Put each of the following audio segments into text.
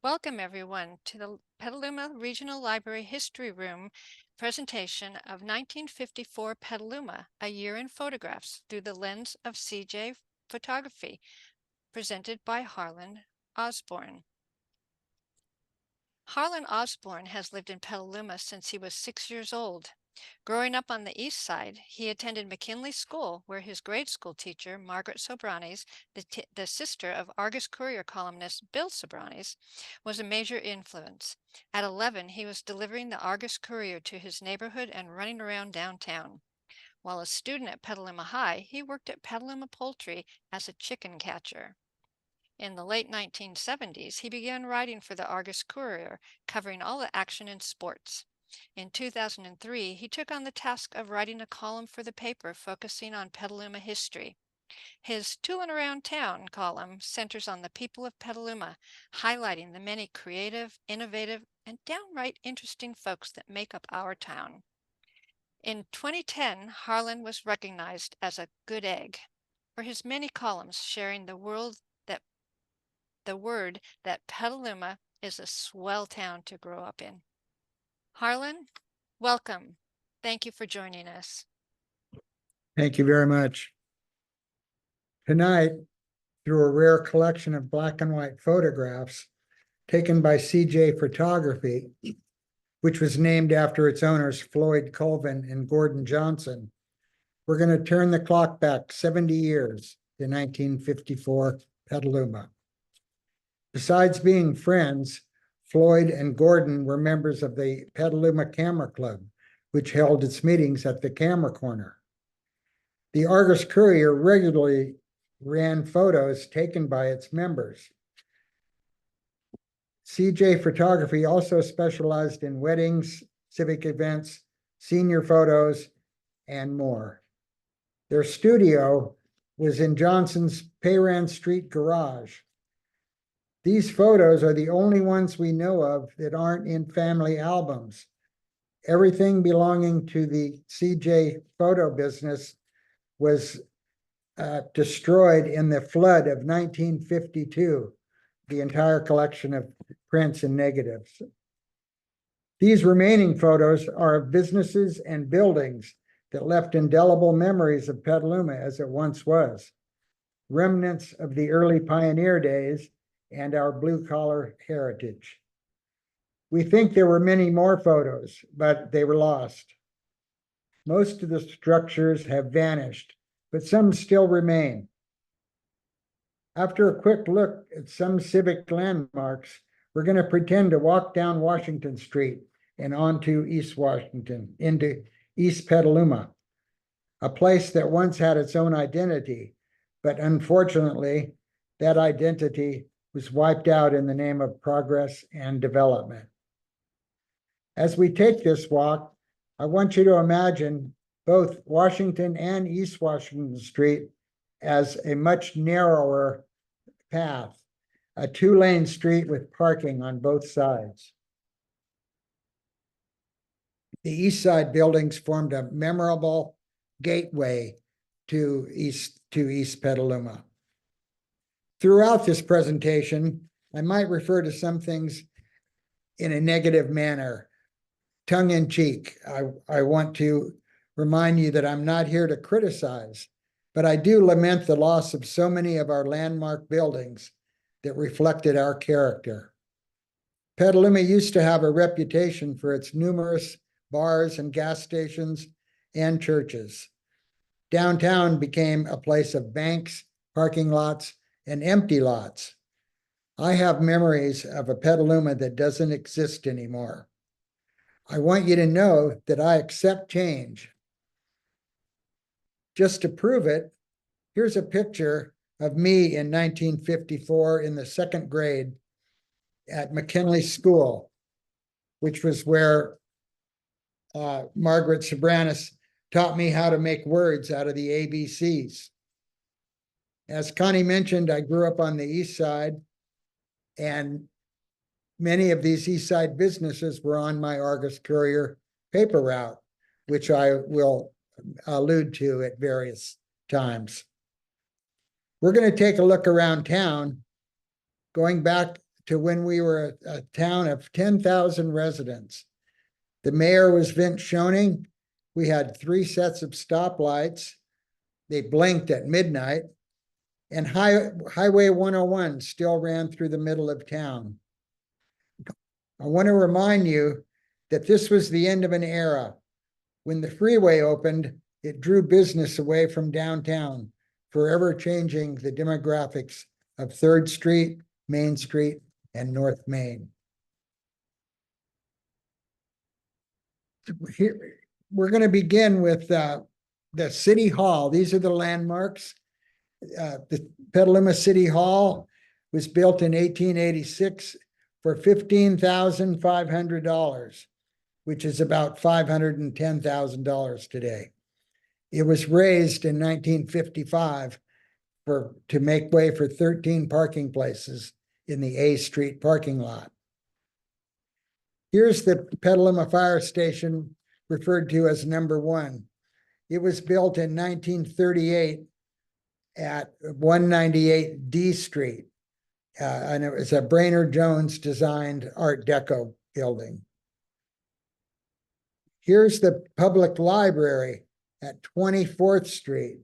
Welcome, everyone, to the Petaluma Regional Library History Room presentation of 1954 Petaluma, A Year in Photographs Through the Lens of Cee-Jay Photography, presented by Harlan Osborne. Harlan Osborne has lived in Petaluma since he was 6 years old. Growing up on the east side, he attended McKinley School, where his grade school teacher, Margaret Sobranes, the sister of Argus-Courier columnist Bill Sobranes, was a major influence. At 11, he was delivering the Argus-Courier to his neighborhood and running around downtown. While a student at Petaluma High, he worked at Petaluma Poultry as a chicken catcher. In the late 1970s, he began writing for the Argus-Courier, covering all the action in sports. In 2003, he took on the task of writing a column for the paper focusing on Petaluma history. His Toolin Around Town column centers on the people of Petaluma, highlighting the many creative, innovative, and downright interesting folks that make up our town. In 2010, Harlan was recognized as a good egg for his many columns sharing the word that Petaluma is a swell town to grow up in. Harlan, welcome. Thank you for joining us. Thank you very much. Tonight, through a rare collection of black and white photographs taken by Cee-Jay Photography, which was named after its owners, Floyd Colvin and Gordon Johnson, we're going to turn the clock back 70 years to 1954 Petaluma. Besides being friends, Floyd and Gordon were members of the Petaluma Camera Club, which held its meetings at the Camera Corner. The Argus-Courier regularly ran photos taken by its members. Cee-Jay Photography also specialized in weddings, civic events, senior photos, and more. Their studio was in Johnson's Payran Street garage. These photos are the only ones we know of that aren't in family albums. Everything belonging to the Cee-Jay photo business was destroyed in the flood of 1952, the entire collection of prints and negatives. These remaining photos are of businesses and buildings that left indelible memories of Petaluma as it once was, remnants of the early pioneer days and our blue-collar heritage. We think there were many more photos, but they were lost. Most of the structures have vanished, but some still remain. After a quick look at some civic landmarks, we're going to pretend to walk down Washington Street and onto East Washington, into East Petaluma, a place that once had its own identity, but unfortunately, that identity was wiped out in the name of progress and development. As we take this walk, I want you to imagine both Washington and East Washington Street as a much narrower path, a two-lane street with parking on both sides. The east side buildings formed a memorable gateway to East Petaluma. Throughout this presentation, I might refer to some things in a negative manner, tongue-in-cheek. I want to remind you that I'm not here to criticize, but I do lament the loss of so many of our landmark buildings that reflected our character. Petaluma used to have a reputation for its numerous bars and gas stations and churches. Downtown became a place of banks, parking lots, and empty lots. I have memories of a Petaluma that doesn't exist anymore. I want you to know that I accept change. Just to prove it, here's a picture of me in 1954 in the second grade at McKinley School, which was where Margaret Sobranes taught me how to make words out of the ABCs. As Connie mentioned, I grew up on the east side, and many of these east side businesses were on my Argus-Courier paper route, which I will allude to at various times. We're going to take a look around town, going back to when we were a town of 10,000 residents. The mayor was Vince Schoening. We had 3 sets of stoplights. They blinked at midnight. And Highway 101 still ran through the middle of town. I want to remind you that this was the end of an era. When the freeway opened, it drew business away from downtown, forever changing the demographics of 3rd Street, Main Street, and North Main. Here, we're going to begin with the City Hall. These are the landmarks. The Petaluma City Hall was built in 1886 for $15,500, which is about $510,000 today. It was raised in 1955 to make way for 13 parking places in the A Street parking lot. Here's the Petaluma Fire Station, referred to as number 1. It was built in 1938 at 198 D Street. And it was a Brainerd Jones designed Art Deco building. Here's the public library at 24th Street.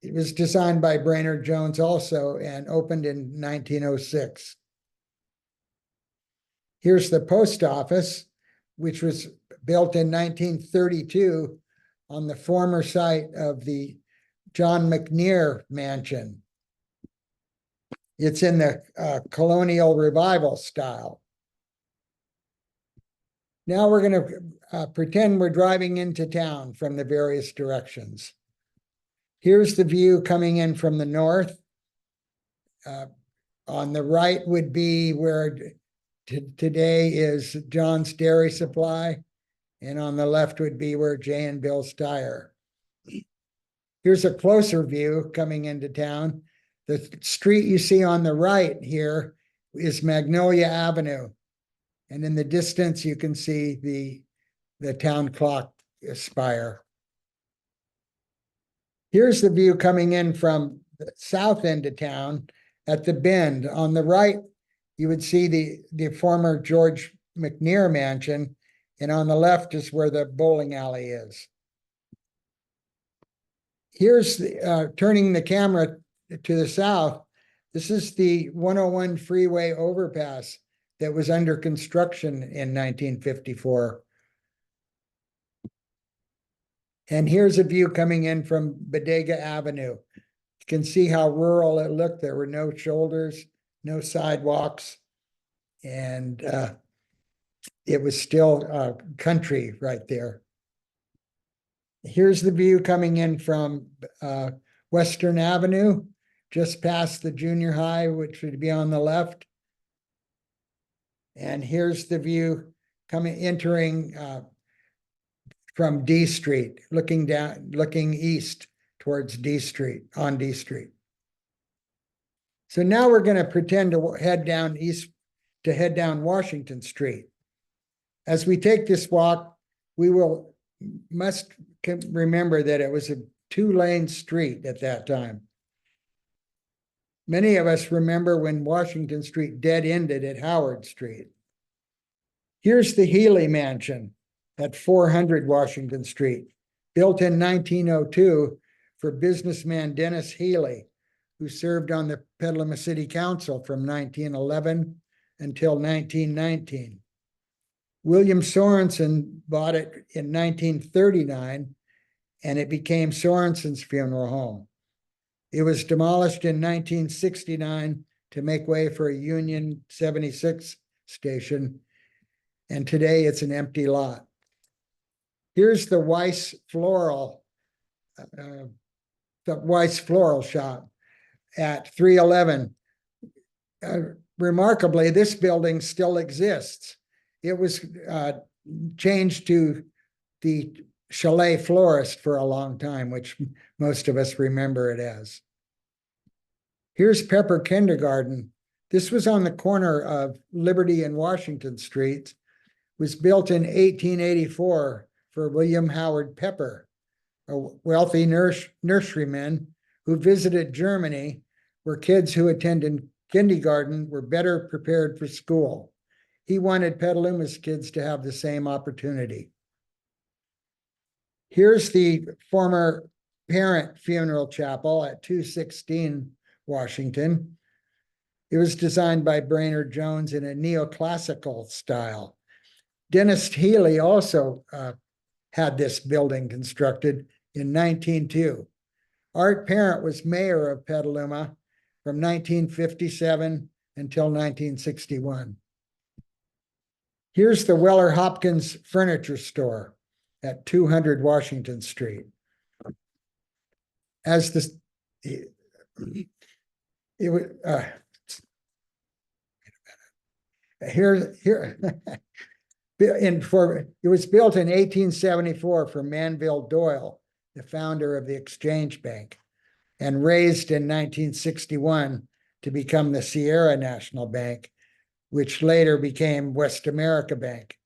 It was designed by Brainerd Jones also and opened in 1906. Here's the post office, which was built in 1932 on the former site of the John McNear Mansion. It's in the colonial revival style. Now we're going to pretend we're driving into town from the various directions. Here's the view coming in from the north. On the right would be where today is John's Dairy Supply, and on the left would be where Jay and Bill's Tire. Here's a closer view coming into town. The street you see on the right here is Magnolia Avenue. And in the distance, you can see the town clock spire. Here's the view coming in from the south end of town at the bend. On the right, you would see the former George McNear Mansion, and on the left is where the bowling alley is. Here's turning the camera to the south. This is the 101 freeway overpass that was under construction in 1954. And here's a view coming in from Bodega Avenue. You can see how rural it looked. There were no shoulders, no sidewalks, and it was still country right there. Here's the view coming in from Western Avenue, just past the junior high, which would be on the left. And here's the view entering from D Street, looking east towards D Street, on D Street. So now we're going to pretend to head down Washington Street. As we take this walk, we must remember that it was a 2-lane street at that time. Many of us remember when Washington Street dead-ended at Howard Street. Here's the Healy Mansion at 400 Washington Street, built in 1902 for businessman Dennis Healy, who served on the Petaluma City Council from 1911 until 1919. William Sorensen bought it in 1939, and it became Sorensen's funeral home. It was demolished in 1969 to make way for a Union 76 station, and today it's an empty lot. Here's the Weiss Floral Shop at 311. Remarkably, this building still exists. It was changed to the Chalet Florist for a long time, which most of us remember it as. Here's Pepper Kindergarten. This was on the corner of Liberty and Washington Streets. Was built in 1884 for William Howard Pepper, a wealthy nurseryman who visited Germany, where kids who attended kindergarten were better prepared for school. He wanted Petaluma's kids to have the same opportunity. Here's the former parent funeral chapel at 216 Washington. It was designed by Brainerd Jones in a neoclassical style. Dennis Healy also had this building constructed in 1902. Art Parent was mayor of Petaluma from 1957 until 1961. Here's the Weller Hopkins Furniture Store at 200 Washington Street. As this, it was here it was built in 1874 for Manville Doyle, the founder of the Exchange Bank, and raised in 1961 to become the Sierra National Bank, which later became West America Bank.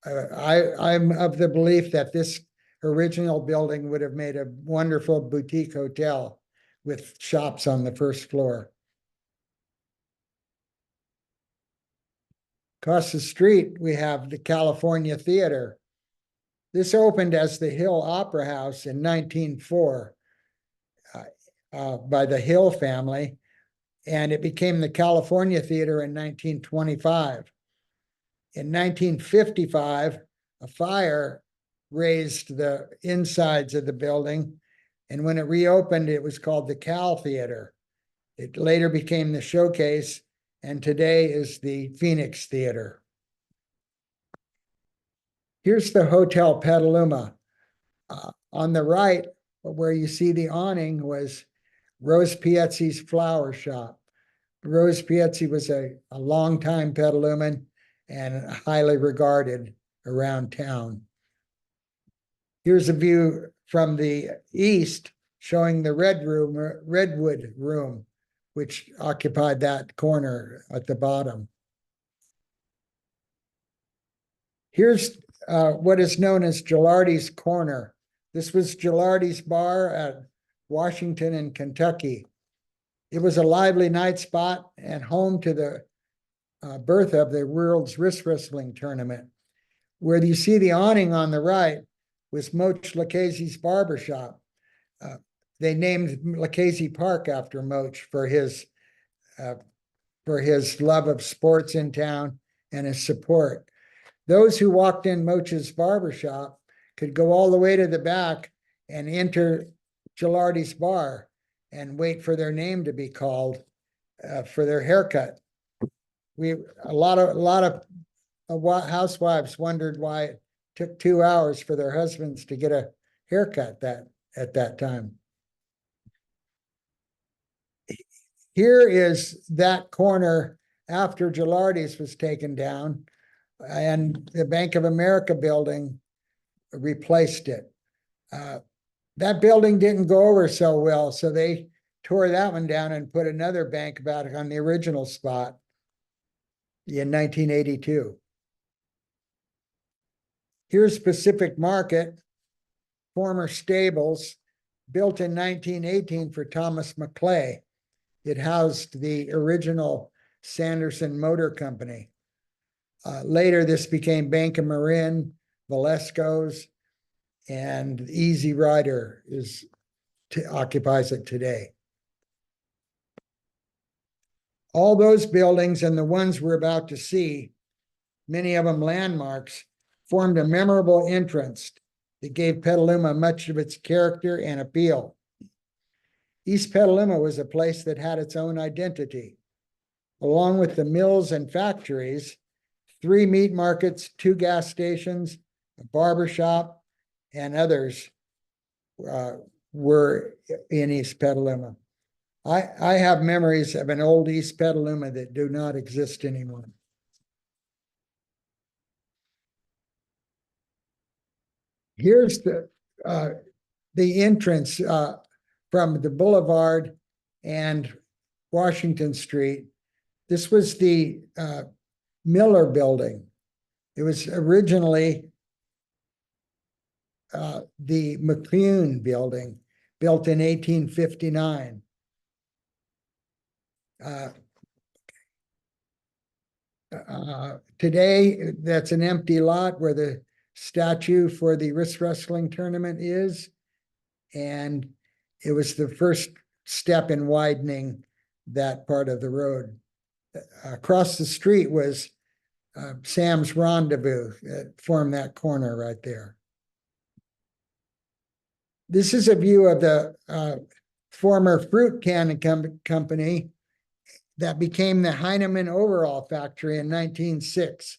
I'm of the belief that this original building would have made a wonderful boutique hotel with shops on the first floor. Across the street, we have the California Theater. This opened as the Hill Opera House in 1904 by the Hill family, and it became the California Theater in 1925. In 1955, a fire razed the insides of the building, and when it reopened, it was called the Cal Theater. It later became the Showcase, and today is the Phoenix Theater. Here's the Hotel Petaluma. On the right, where you see the awning, was Rose Piezzi's flower shop. Rose Piezzi was a longtime Petaluman and highly regarded around town. Here's a view from the east showing the Redwood Room, which occupied that corner at the bottom. Here's what is known as Gilardi's Corner. This was Gilardi's bar at Washington and Kentucky. It was a lively night spot and home to the birth of the world's wrist wrestling tournament. Where you see the awning on the right was Moch Lucchese's barbershop. They named Lucchese Park after Moch for his love of sports in town and his support. Those who walked in Moch's barbershop could go all the way to the back and enter Gilardi's bar and wait for their name to be called for their haircut. A lot of housewives wondered why it took 2 hours for their husbands to get a haircut at that time. Here is that corner after Gilardi's was taken down, and the Bank of America building replaced it. That building didn't go over so well, so they tore that one down and put another bank back on the original spot in 1982. Here's Pacific Market, former stables, built in 1918 for Thomas McClay. It housed the original Sanderson Motor Company. Later, this became Bank of Marin, Valesco's, and Easy Rider occupies it today. All those buildings and the ones we're about to see, many of them landmarks, formed a memorable entrance that gave Petaluma much of its character and appeal. East Petaluma was a place that had its own identity. Along with the mills and factories, 3 meat markets, 2 gas stations, a barber shop, and others were in East Petaluma. I have memories of an old East Petaluma that do not exist anymore. Here's the entrance from the Boulevard and Washington Street. This was the Miller Building. It was originally the McCune Building, built in 1859. Today, that's an empty lot where the statue for the wrist wrestling tournament is. And it was the first step in widening that part of the road. Across the street was Sam's Rendezvous that formed that corner right there. This is a view of the former fruit canning company that became the Heinemann Overall Factory in 1906.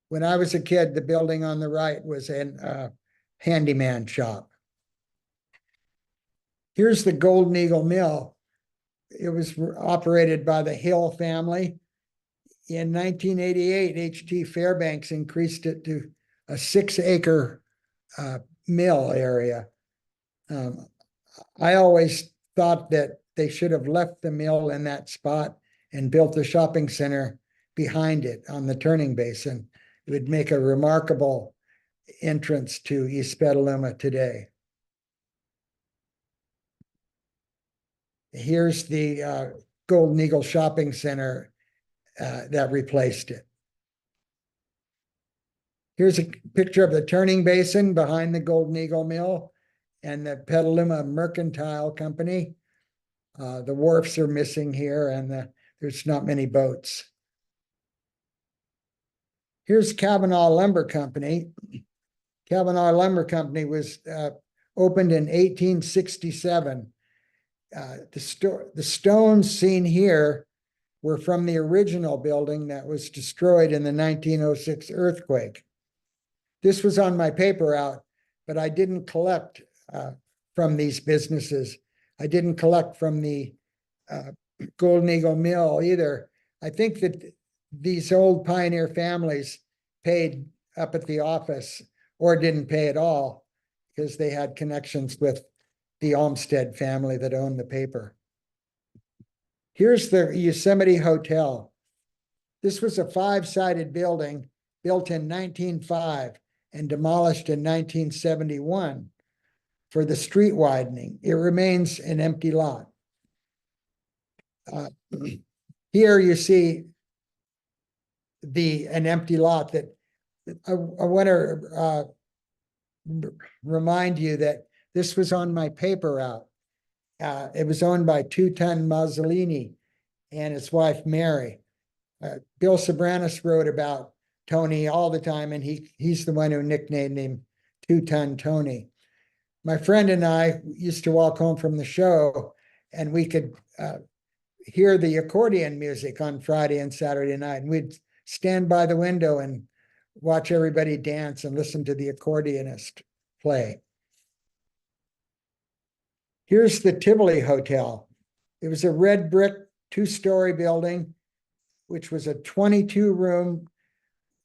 When I was a kid, the building on the right was a handyman shop. Here's the Golden Eagle Mill. It was operated by the Hill family. In 1988, H.T. Fairbanks increased it to a 6-acre mill area. I always thought that they should have left the mill in that spot and built a shopping center behind it on the turning basin. It would make a remarkable entrance to East Petaluma today. Here's the Golden Eagle Shopping Center that replaced it. Here's a picture of the turning basin behind the Golden Eagle Mill and the Petaluma Mercantile Company. The wharfs are missing here, and there's not many boats. Here's Kavanaugh Lumber Company. Kavanaugh Lumber Company was opened in 1867. The stones seen here were from the original building that was destroyed in the 1906 earthquake. This was on my paper route, but I didn't collect from these businesses. I didn't collect from the Golden Eagle Mill either. I think that these old pioneer families paid up at the office or didn't pay at all because they had connections with the Olmsted family that owned the paper. Here's the Yosemite Hotel. This was a 5-sided building built in 1905 and demolished in 1971 for the street widening. It remains an empty lot. Here you see an empty lot that I want to remind you that this was on my paper route. It was owned by Two-Ton Mazzolini and his wife, Mary. Bill Sobranis wrote about Tony all the time, and he's the one who nicknamed him Two-Ton Tony. My friend and I used to walk home from the show, and we could hear the accordion music on Friday and Saturday night, and we'd stand by the window and watch everybody dance and listen to the accordionist play. Here's the Tivoli Hotel. It was a red brick 2-story building, which was a 22-room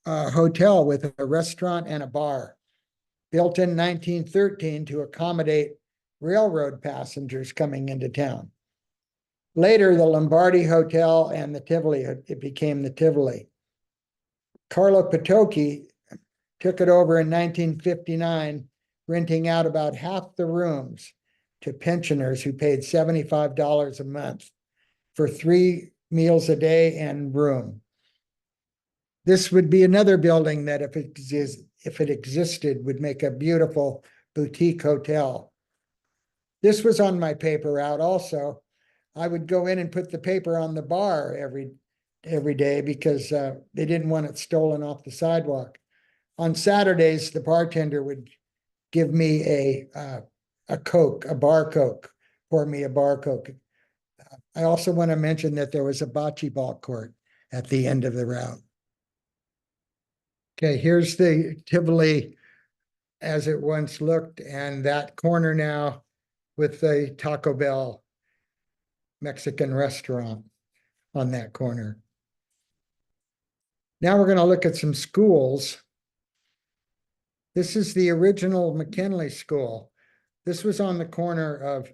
hotel with a restaurant and a bar, built in 1913 to accommodate railroad passengers coming into town. Later, the Lombardi Hotel and the Tivoli, it became the Tivoli. Carlo Patocchi took it over in 1959, renting out about half the rooms to pensioners who paid $75 a month for 3 meals a day and room. This would be another building that if it existed would make a beautiful boutique hotel. This was on my paper route also. I would go in and put the paper on the bar every day because they didn't want it stolen off the sidewalk. On Saturdays, the bartender would give me a Coke, a bar Coke, pour me a bar Coke. I also want to mention that there was a bocce ball court at the end of the route. Okay, here's the Tivoli as it once looked, and that corner now with the Taco Bell Mexican restaurant on that corner. Now we're going to look at some schools. This is the original McKinley School. This was on the corner of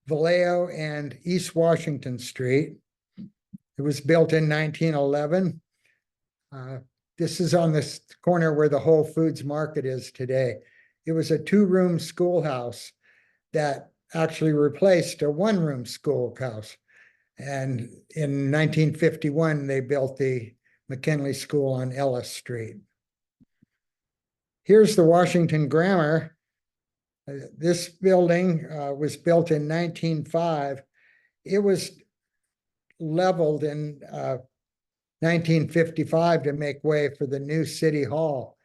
Vallejo and East Washington Street. It was built in 1911. This is on this corner where the Whole Foods Market is today. It was a 2-room schoolhouse that actually replaced a 1-room schoolhouse. And in 1951, they built the McKinley School on Ellis Street. Here's the Washington Grammar. This building was built in 1905. It was leveled in 1955 to make way for the new City Hall.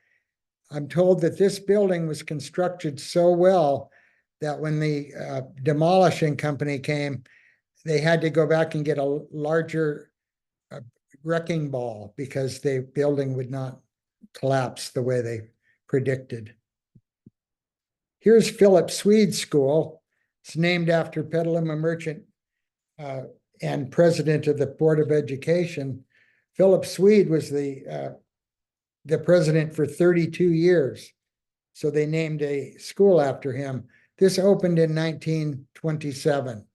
I'm told that this building was constructed so well that when the demolishing company came, they had to go back and get a larger wrecking ball because the building would not collapse the way they predicted. Here's Philip Swede's school. It's named after Petaluma merchant and president of the Board of Education. Philip Swede was the president for 32 years. So they named a school after him. This opened in 1927.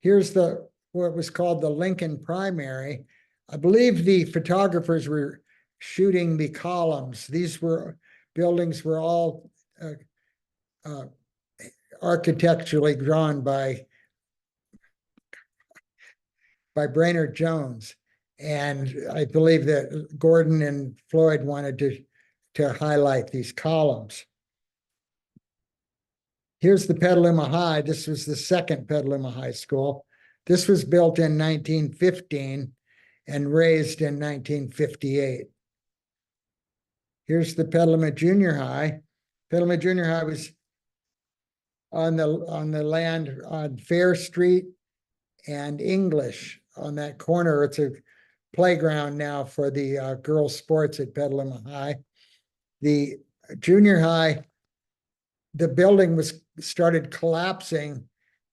Here's what was called the Lincoln Primary. I believe the photographers were shooting the columns. These buildings were all architecturally drawn by Brainerd Jones. And I believe that Gordon and Floyd wanted to highlight these columns. Here's the Petaluma High. This was the second Petaluma High School. This was built in 1915 and raised in 1958. Here's the Petaluma Junior High. Petaluma Junior High was on the land on Fair Street and English on that corner. It's a playground now for the girls' sports at Petaluma High. The junior high, the building started collapsing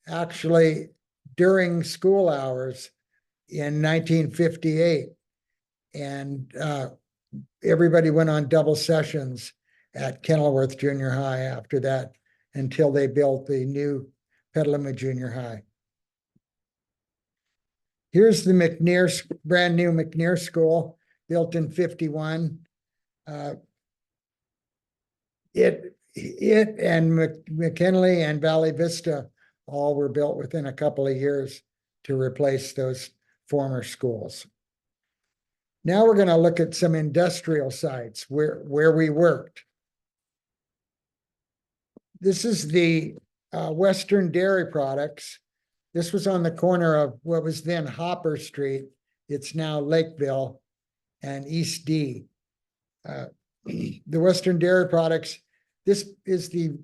actually during school hours in 1958. And everybody went on double sessions at Kenilworth Junior High after that until they built the new Petaluma Junior High. Here's the brand new McNear School, built in 51. It and McKinley and Valley Vista all were built within a couple of years to replace those former schools. Now we're going to look at some industrial sites where we worked. This is the Western Dairy Products. This was on the corner of what was then Hopper Street. It's now Lakeville and East D. The Western Dairy Products, this is the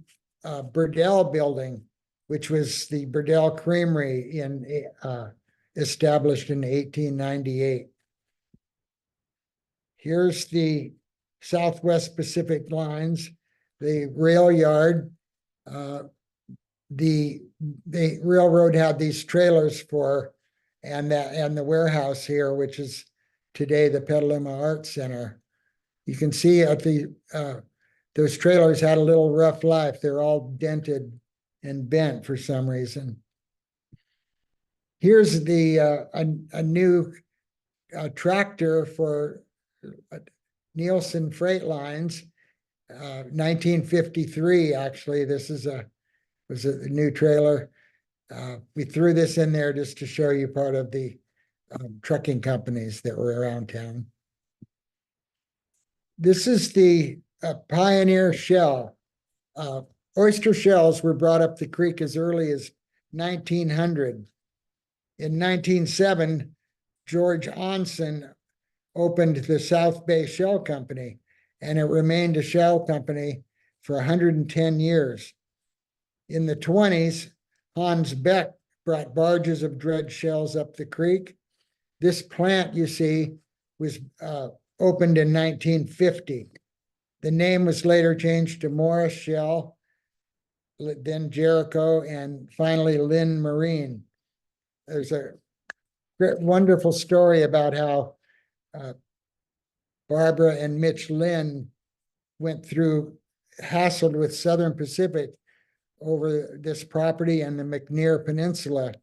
Burdell building, which was the Burdell Creamery established in 1898. Here's the Southwest Pacific Lines, the rail yard. The railroad had these trailers and the warehouse here, which is today the Petaluma Arts Center. You can see at those trailers had a little rough life. They're all dented and bent for some reason. Here's a new tractor for Nielsen Freight Lines, 1953. Actually, this was a new trailer. We threw this in there just to show you part of the trucking companies that were around town. This is the Pioneer Shell. Oyster shells were brought up the creek as early as 1900. In 1907, George Onson opened the South Bay Shell Company, and it remained a shell company for 110 years. In the 20s, Hans Beck brought barges of dredged shells up the creek. This plant, you see, was opened in 1950. The name was later changed to Morris Shell, then Jericho, and finally Lynn Marine. There's a wonderful story about how Barbara and Mitch Lynn went through, hassled with Southern Pacific over this property and the McNear Peninsula,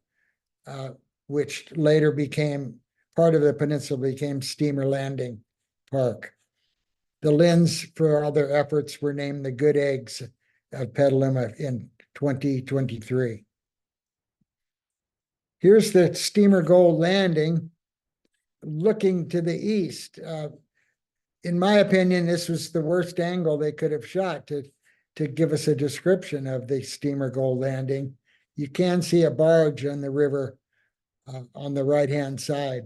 which later became part of the peninsula, became Steamer Landing Park. The Lynns, for all their efforts, were named the Good Eggs of Petaluma in 2023. Here's the steamer Gold Landing looking to the east. In my opinion, this was the worst angle they could have shot to give us a description of the steamer Gold Landing. You can see a barge on the river on the right-hand side.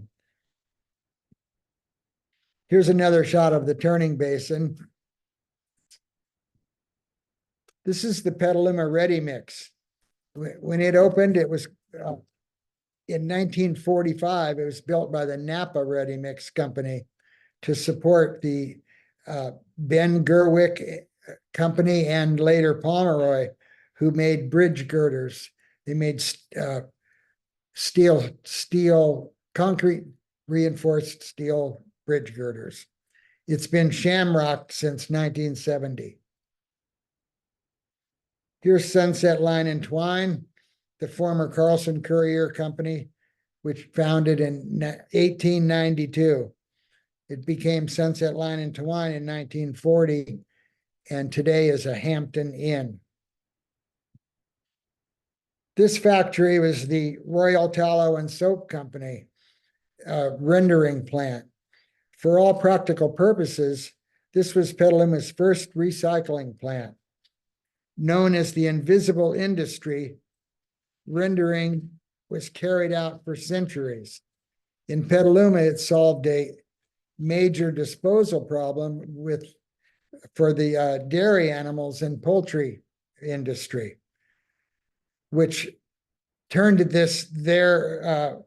Here's another shot of the turning basin. This is the Petaluma Ready Mix. When it opened, it was in 1945. It was built by the Napa Ready Mix Company to support the Ben Gerwick Company and later Pomeroy, who made bridge girders. They made concrete reinforced steel bridge girders. It's been shamrocked since 1970. Here's Sunset Line and Twine, the former Carlson-Courier Company, which founded in 1892. It became Sunset Line and Twine in 1940, and today is a Hampton Inn. This factory was the Royal Tallow and Soap Company rendering plant. For all practical purposes, this was Petaluma's first recycling plant. Known as the invisible industry, rendering was carried out for centuries. In Petaluma, it solved a major disposal problem for the dairy animals and poultry industry, which turned their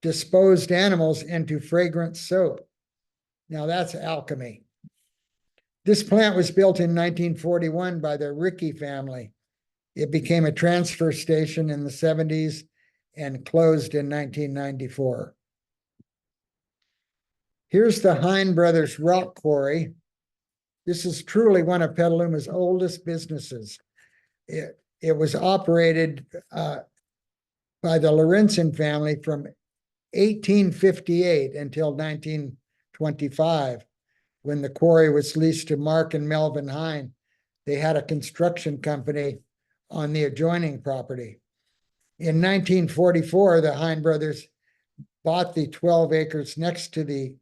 disposed animals into fragrant soap. Now that's alchemy. This plant was built in 1941 by the Rickey family. It became a transfer station in the 70s and closed in 1994. Here's the Hine Brothers Rock Quarry. This is truly one of Petaluma's oldest businesses. It was operated by the Lorenzen family from 1858 until 1925. When the quarry was leased to Mark and Melvin Hine, they had a construction company on the adjoining property. In 1944, the Hine brothers bought the 12 acres next to the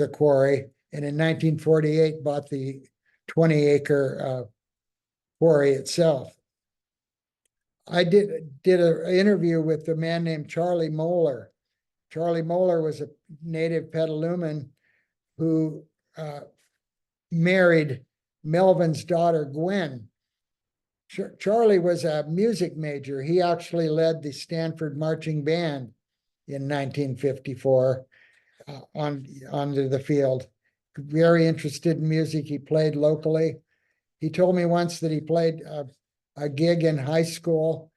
quarry, and in 1948 bought the 20-acre quarry itself. I did an interview with a man named Charlie Moeller. Charlie Moeller was a native Petaluman who married Melvin's daughter, Gwen. Charlie was a music major. He actually led the Stanford Marching Band in 1954 onto the field. Very interested in music. He played locally. He told me once that he played a gig in high school,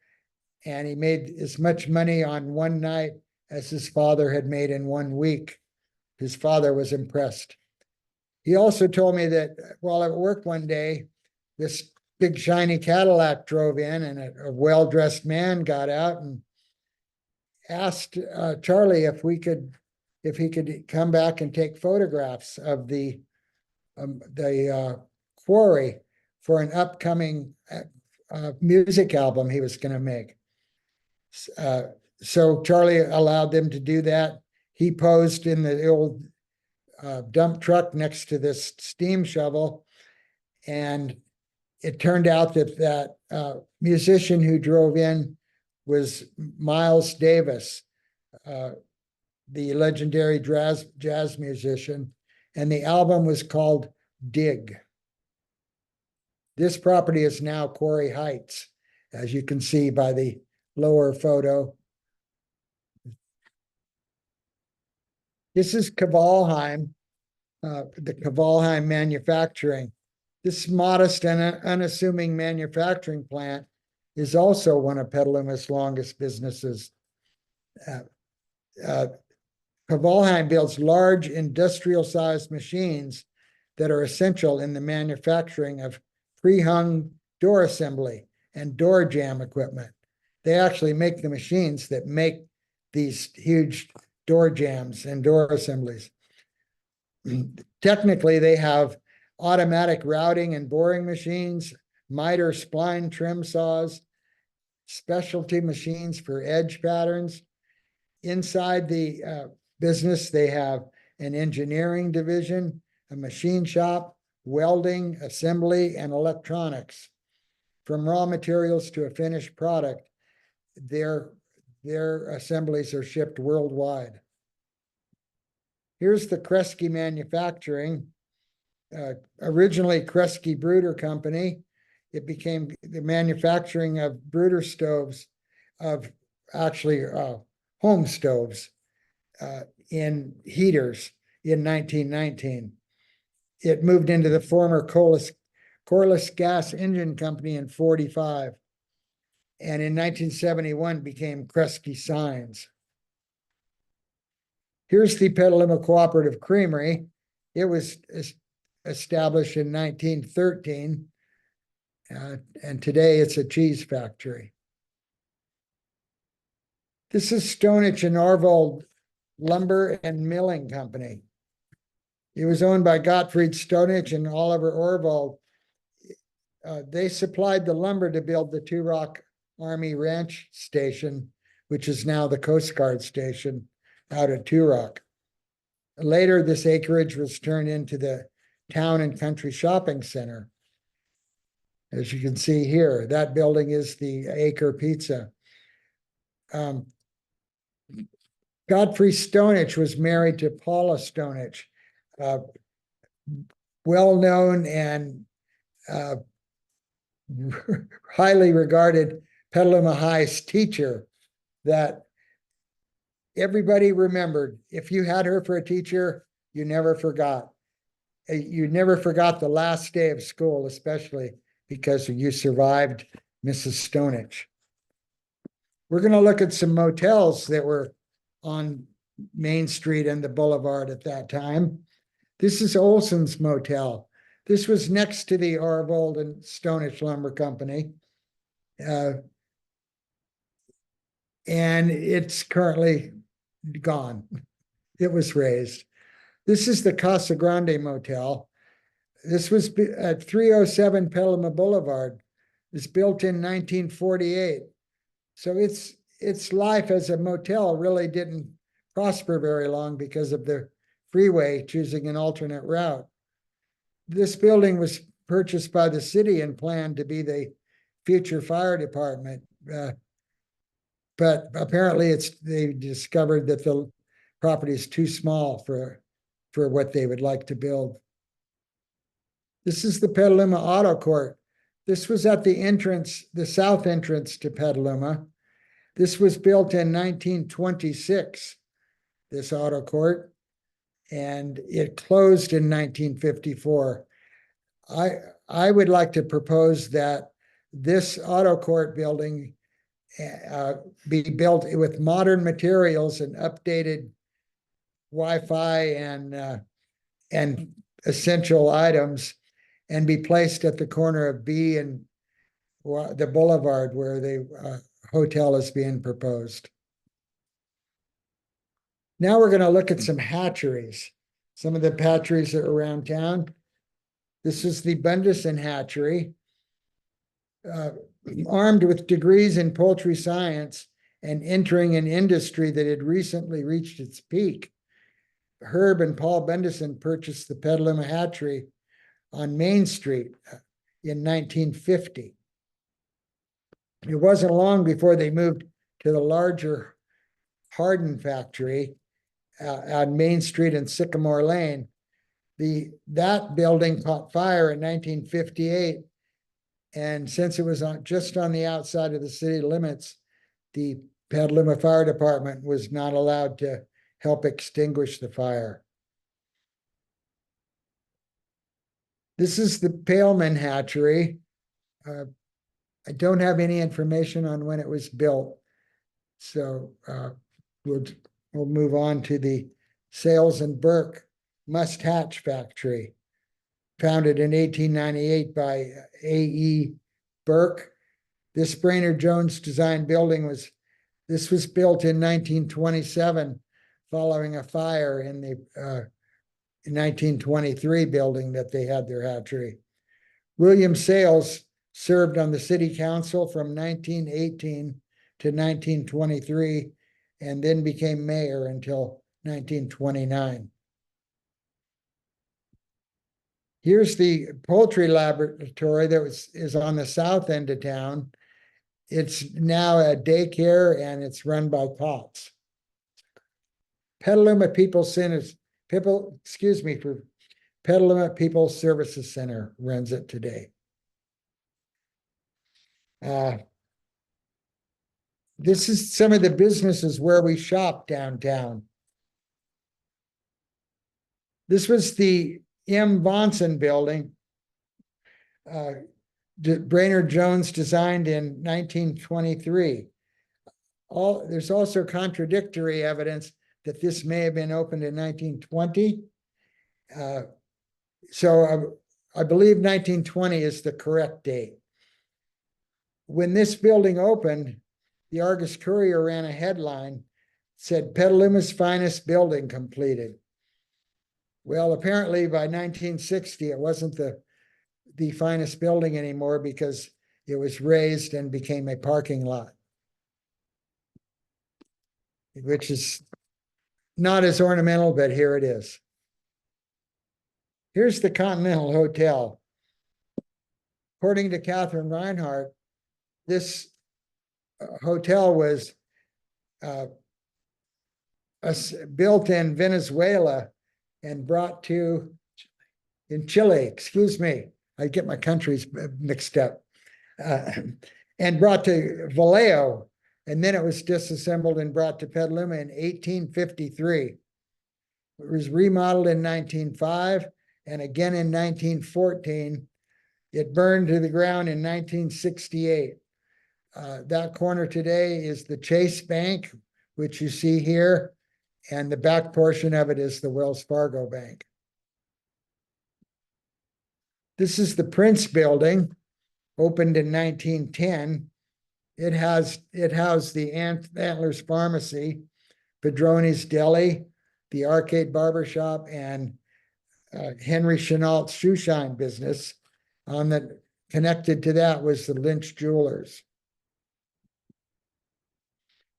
and he made as much money on one night as his father had made in 1 week. His father was impressed. He also told me that while at work one day, this big shiny Cadillac drove in, and a well-dressed man got out and asked Charlie if he could come back and take photographs of the quarry for an upcoming music album he was going to make. So Charlie allowed them to do that. He posed in the old dump truck next to this steam shovel, and it turned out that musician who drove in was Miles Davis, the legendary jazz musician, and the album was called Dig. This property is now Quarry Heights, as you can see by the lower photo. This is Kavalheim, the Kavalheim manufacturing. This modest and unassuming manufacturing plant is also one of Petaluma's longest businesses. Kavalheim builds large industrial-sized machines that are essential in the manufacturing of pre-hung door assembly and door jamb equipment. They actually make the machines that make these huge door jambs and door assemblies. Technically, they have automatic routing and boring machines, miter spline trim saws, specialty machines for edge patterns. Inside the business, they have an engineering division, a machine shop, welding, assembly, and electronics. From raw materials to a finished product, their assemblies are shipped worldwide. Here's the Kresge Manufacturing, originally Kresge Brooder Company. It became the manufacturing of brooder stoves, of actually home stoves in heaters in 1919. It moved into the former Corliss Gas Engine Company in 45. And in 1971 became Kresge Signs. Here's the Petaluma Cooperative Creamery. It was established in 1913, and today it's a cheese factory. This is Stonich and Arvold Lumber and Milling Company. It was owned by Gottfried Stonich and Oliver Orvold. They supplied the lumber to build the Two Rock Army Ranch Station, which is now the Coast Guard station out at Two Rock. Later, this acreage was turned into the Town and Country Shopping Center. As you can see here, that building is the Acre Pizza. Godfrey Stonich was married to Paula Stonich, well-known and highly regarded Petaluma High's teacher that everybody remembered. If you had her for a teacher, you never forgot. You never forgot the last day of school, especially because you survived Mrs. Stonich. We're going to look at some motels that were on Main Street and the boulevard at that time. This is Olson's Motel. This was next to the Arvold and Stonich Lumber Company. And it's currently gone. It was razed. This is the Casa Grande Motel. This was at 307 Petaluma Boulevard. It's built in 1948. So its life as a motel really didn't prosper very long because of the freeway choosing an alternate route. This building was purchased by the city and planned to be the future fire department. But apparently they discovered that the property is too small for what they would like to build. This is the Petaluma Auto Court. This was at the entrance, the south entrance to Petaluma. This was built in 1926, this auto court, and it closed in 1954. I would like to propose that this auto court building be built with modern materials and updated Wi-Fi and essential items, and be placed at the corner of B and the boulevard where the hotel is being proposed. Now we're going to look at some hatcheries. Some of the hatcheries that are around town. This is the Bundesen Hatchery. Armed with degrees in poultry science and entering an industry that had recently reached its peak, Herb and Paul Bundesen purchased the Petaluma Hatchery on Main Street in 1950. It wasn't long before they moved to the larger Hardin factory on Main Street and Sycamore Lane. That building caught fire in 1958, and since it was just on the outside of the city limits, the Petaluma Fire Department was not allowed to help extinguish the fire. This is the Paleman Hatchery. I don't have any information on when it was built, so we'll move on to the Sales and Burke Must Hatch Factory, founded in 1898 by A.E. Burke. This Brainerd Jones design building was built in 1927, following a fire in the 1923 building that they had their hatchery. William Sales served on the city council from 1918 to 1923, and then became mayor until 1929. Here's the poultry laboratory that is on the south end of town. It's now a daycare and it's run by cops. Petaluma Petaluma People Services Center runs it today. This is some of the businesses where we shop downtown. This was the M. Vonson building. Brainerd Jones designed in 1923. There's also contradictory evidence that this may have been opened in 1920. So I believe 1920 is the correct date. When this building opened, the Argus-Courier ran a headline, said Petaluma's finest building completed. Well, apparently by 1960, it wasn't the finest building anymore because it was raised and became a parking lot, which is not as ornamental, but here it is. Here's the Continental Hotel. According to Catherine Reinhardt, this hotel was built in Venezuela and brought to, in Chile, excuse me, I get my countries mixed up, and brought to Vallejo, and then it was disassembled and brought to Petaluma in 1853. It was remodeled in 1905 and again in 1914. It burned to the ground in 1968. That corner today is the Chase Bank, which you see here, and the back portion of it is the Wells Fargo Bank. This is the Prince Building, opened in 1910. It housed the Antlers Pharmacy, Padroni's Deli, the Arcade Barbershop, and Henry Chenault's shoe shine business. Connected to that was the Lynch Jewelers.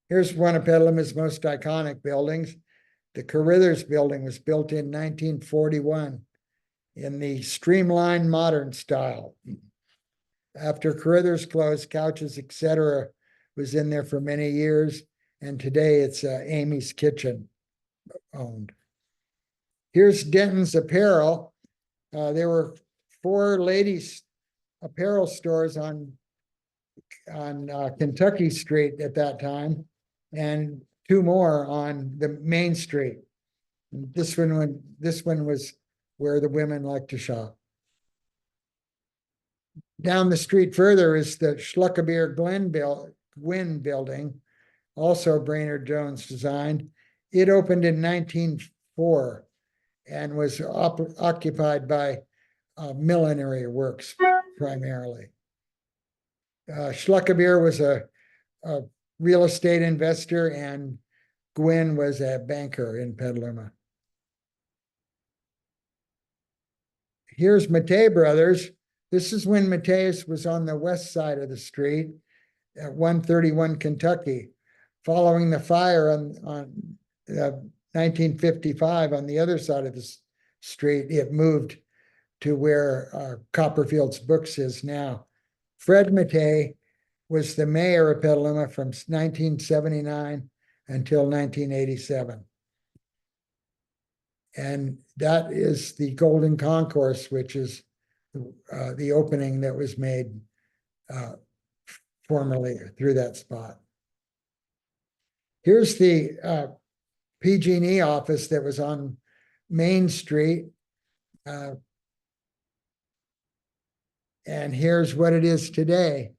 Here's one of Petaluma's most iconic buildings. The Carithers Building was built in 1941 in the streamlined modern style. After Carithers closed, Couches, etc. was in there for many years, and today it's Amy's Kitchen owned. Here's Denton's Apparel. There were 4 ladies' apparel stores on Kentucky Street at that time, and 2 more on the Main Street. And this one was where the women like to shop. Down the street further is the Schluckabeer Gwynn building, also Brainerd Jones designed. It opened in 1904 and was occupied by millinery works primarily. Schluckabeer was a real estate investor, and Gwynn was a banker in Petaluma. Here's Mattei Brothers. This is when Mattei's was on the west side of the street at 131 Kentucky. Following the fire on 1955 on the other side of the street, it moved to where Copperfield's Books is now. Fred Mattei was the mayor of Petaluma from 1979 until 1987. And that is the Golden Concourse, which is the opening that was made formerly through that spot. Here's the PG&E office that was on Main Street. And here's what it is today.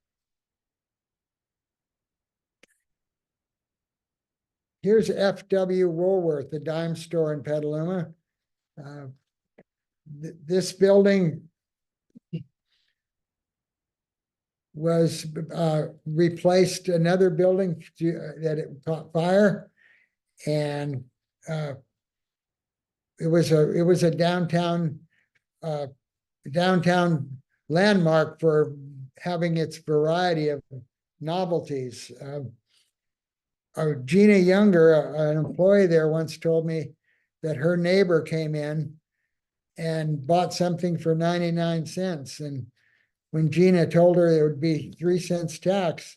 Here's F.W. Woolworth, the dime store in Petaluma. This building was replaced another building that it caught fire, and it was a downtown landmark for having its variety of novelties. Gina Younger, an employee there, once told me that her neighbor came in and bought something for 99 cents. And when Gina told her there would be 3 cents tax,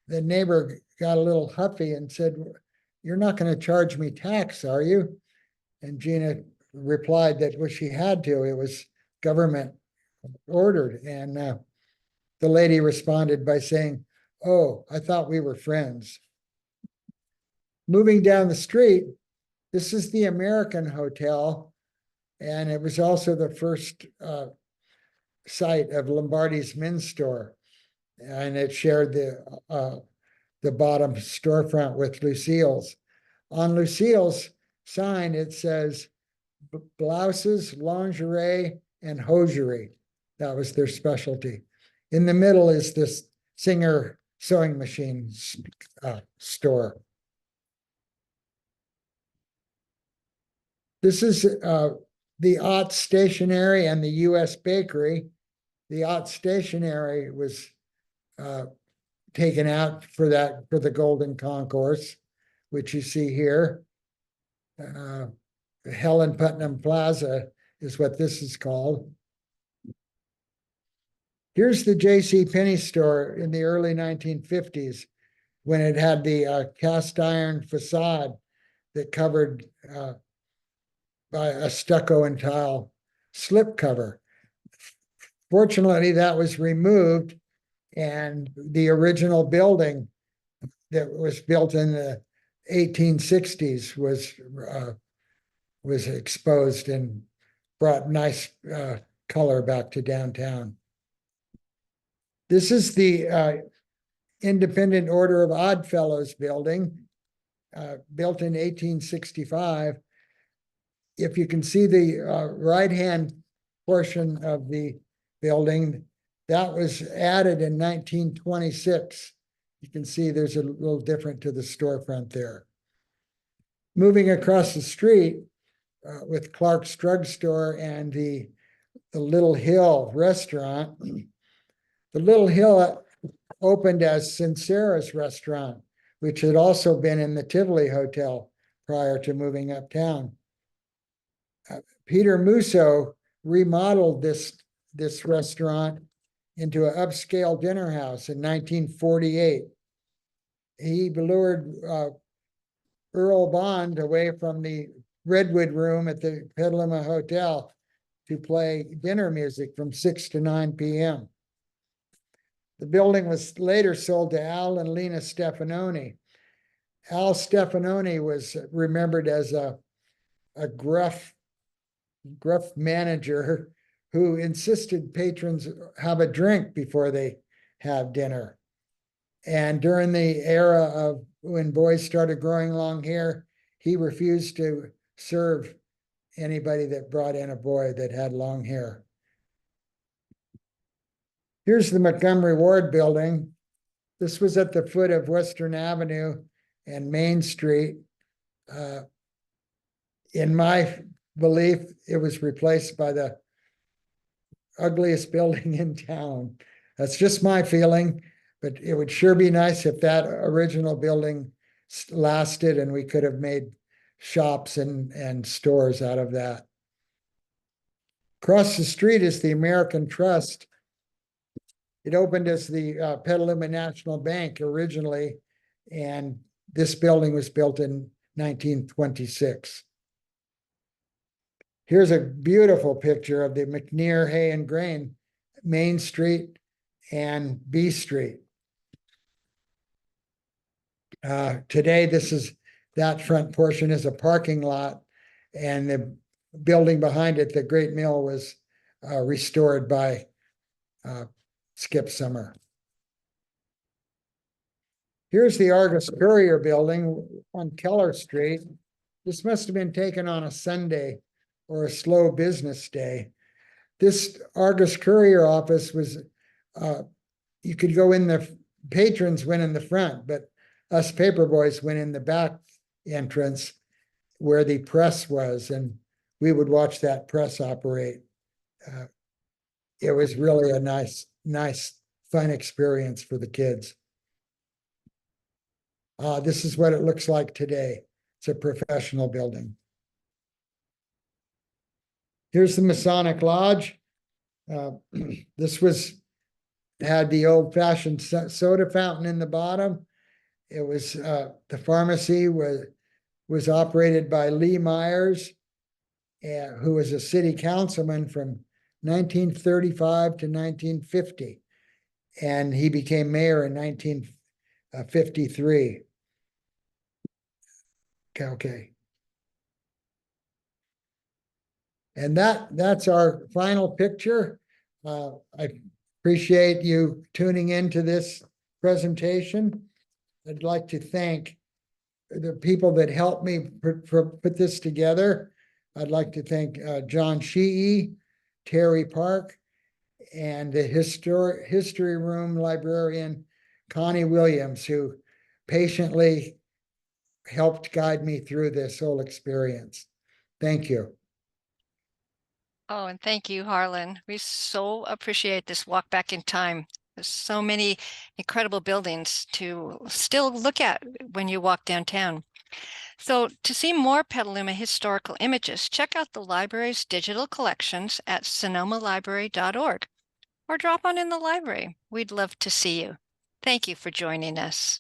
the neighbor got a little huffy and said, "You're not going to charge me tax, are you?" And Gina replied that, well, she had to. It was government ordered. And the lady responded by saying, "Oh, I thought we were friends." Moving down the street, this is the American Hotel, and it was also the first site of Lombardi's men's store, and it shared the bottom storefront with Lucille's. On Lucille's sign, it says blouses, lingerie, and hosiery. That was their specialty. In the middle is this Singer sewing machine store. This is the Ott Stationery and the U.S. Bakery. The Ott Stationery was taken out for the Golden Concourse, which you see here. Helen Putnam Plaza is what this is called. Here's the J.C. Penney store in the early 1950s, when it had the cast iron facade that covered by a stucco and tile slip cover. Fortunately, that was removed, and the original building that was built in the 1860s was exposed and brought nice color back to downtown. This is the Independent Order of Odd Fellows building, built in 1865. If you can see the right-hand portion of the building, that was added in 1926. You can see there's a little different to the storefront there. Moving across the street with Clark's Drugstore and the Little Hill restaurant. The Little Hill opened as Sincera's restaurant, which had also been in the Tivoli Hotel prior to moving uptown. Peter Musso remodeled this restaurant into an upscale dinner house in 1948. He lured Earl Bond away from the Redwood Room at the Petaluma Hotel to play dinner music from 6 to 9 p.m. The building was later sold to Al and Lena Stefanoni. Al Stefanoni was remembered as a gruff manager who insisted patrons have a drink before they have dinner. And during the era of when boys started growing long hair, he refused to serve anybody that brought in a boy that had long hair. Here's the Montgomery Ward building. This was at the foot of Western Avenue and Main Street. In my belief, it was replaced by the ugliest building in town. That's just my feeling, but it would sure be nice if that original building lasted and we could have made shops and stores out of that. Across the street is the American Trust. It opened as the Petaluma National Bank originally, and this building was built in 1926. Here's a beautiful picture of the McNear Hay and Grain, Main Street and B Street. Today, that front portion is a parking lot, and the building behind it, the Great Mill, was restored by Skip Summer. Here's the Argus-Courier building on Keller Street. This must have been taken on a Sunday or a slow business day. This Argus-Courier office was, you could go in, the patrons went in the front, but us paper boys went in the back entrance where the press was, and we would watch that press operate. It was really a nice fun experience for the kids. This is what it looks like today. It's a professional building. Here's the Masonic Lodge. This had the old-fashioned soda fountain in the bottom. It was the pharmacy was operated by Lee Myers, who was a city councilman from 1935 to 1950, and he became mayor in 1953. Okay. And that's our final picture. I appreciate you tuning into this presentation. I'd like to thank the people that helped me put this together. I'd like to thank John Sheehy, Terry Park, and the history room librarian, Connie Williams, who patiently helped guide me through this whole experience. Thank you. Oh, and thank you, Harlan. We so appreciate this walk back in time. There's so many incredible buildings to still look at when you walk downtown. So to see more Petaluma historical images, check out the library's digital collections at sonomalibrary.org or drop on in the library. We'd love to see you. Thank you for joining us.